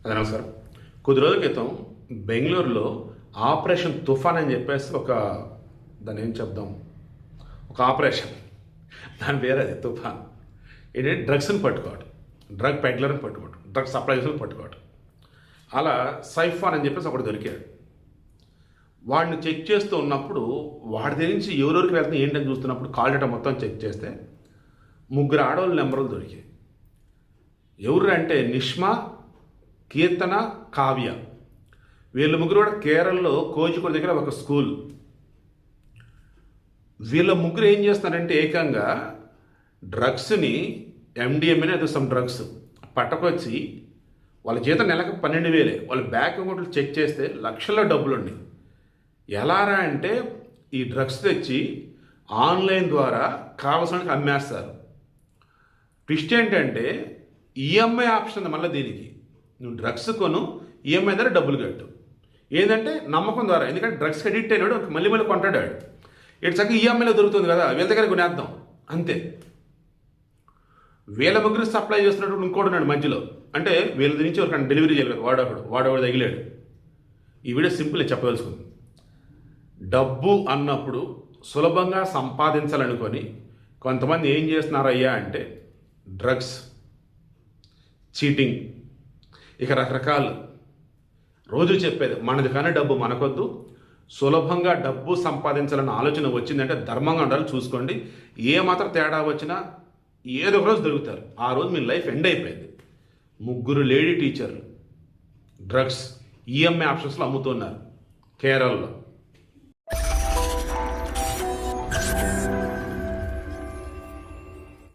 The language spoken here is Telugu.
అదే నమస్కారం. కొద్ది రోజుల క్రితం బెంగళూరులో ఆపరేషన్ తుఫాన్ అని చెప్పేసి దాన్ని ఏం చెప్దాం, ఒక ఆపరేషన్, దాని పేరు అది తుఫాన్. ఏంటంటే డ్రగ్స్ని పట్టుకోవడం, డ్రగ్ పెడ్లర్ని పట్టుకోవడం, డ్రగ్ సప్లైజర్ని పట్టుకోవడం. అలా సైఫాన్ అని చెప్పేసి ఒకటి దొరికాడు. వాడిని చెక్ చేస్తూ ఉన్నప్పుడు వాడి దగ్గర నుంచి ఎవరెవరికి వెళ్తుంది ఏంటని చూస్తున్నప్పుడు కాల్ డేటా మొత్తం చెక్ చేస్తే 3 ఆడవాళ్ళ నెంబర్లు దొరికాయి. ఎవరు అంటే నిష్మా, కీర్తన, కావ్య. వీళ్ళ ముగ్గురు కూడా కేరళలో కోజికోడ్ దగ్గర ఒక స్కూల్. వీళ్ళ ముగ్గురు ఏం చేస్తున్నారంటే ఏకంగా డ్రగ్స్ని ఎండిఎంఏ ఏదో సమ్ డ్రగ్స్ పట్టకొచ్చి వాళ్ళ జీతం నెలకు 12,000. వాళ్ళ బ్యాంక్ అకౌంట్లు చెక్ చేస్తే లక్షల్లో డబ్బులు ఉన్నాయి. ఎలారా అంటే ఈ డ్రగ్స్ తెచ్చి ఆన్లైన్ ద్వారా కావలసినకి అమ్మేస్తారు. ట్విస్ట్ ఏంటంటే ఈఎంఐ ఆప్షన్ ఉంది. మళ్ళీ దీనికి నువ్వు డ్రగ్స్ కొను, ఈఎంఐ ద్వారా డబ్బులు కట్టు. ఏంటంటే నమ్మకం ద్వారా, ఎందుకంటే డ్రగ్స్కి అడిక్ట్ అయినాడు మళ్ళీ కొంటాడు. ఇటు చక్కగా ఈఎంఐలో దొరుకుతుంది కదా, వీళ్ళ దగ్గర కొనేద్దాం అంతే. వీళ్ళ ముగ్గురు సప్లై చేస్తున్నట్టు ఇంకోటి ఉన్నాడు మధ్యలో. అంటే వీళ్ళ నుంచి ఎవరికైనా డెలివరీ చేయలేదు, వాడొకడు తగిలాడు. ఈ వీడియో సింపుల్ చెప్పదలుచుకుంది. డబ్బు అన్నప్పుడు సులభంగా సంపాదించాలనుకొని కొంతమంది ఏం చేస్తున్నారయ్యా అంటే డ్రగ్స్, చీటింగ్, ఇక రకరకాలు. రోజు చెప్పేది మనది కానీ డబ్బు మనకొద్దు, సులభంగా డబ్బు సంపాదించాలన్న ఆలోచన వచ్చిందంటే ధర్మంగా ఉండాలి. చూసుకోండి, ఏమాత్రం తేడా వచ్చినా ఏదో ఒక రోజు దొరుకుతారు. ఆ రోజు మీ లైఫ్ ఎండ్ అయిపోయింది. 3 లేడీ టీచర్లు డ్రగ్స్ ఈఎంఐ ఆప్షన్స్లో అమ్ముతున్నారు కేరళలో.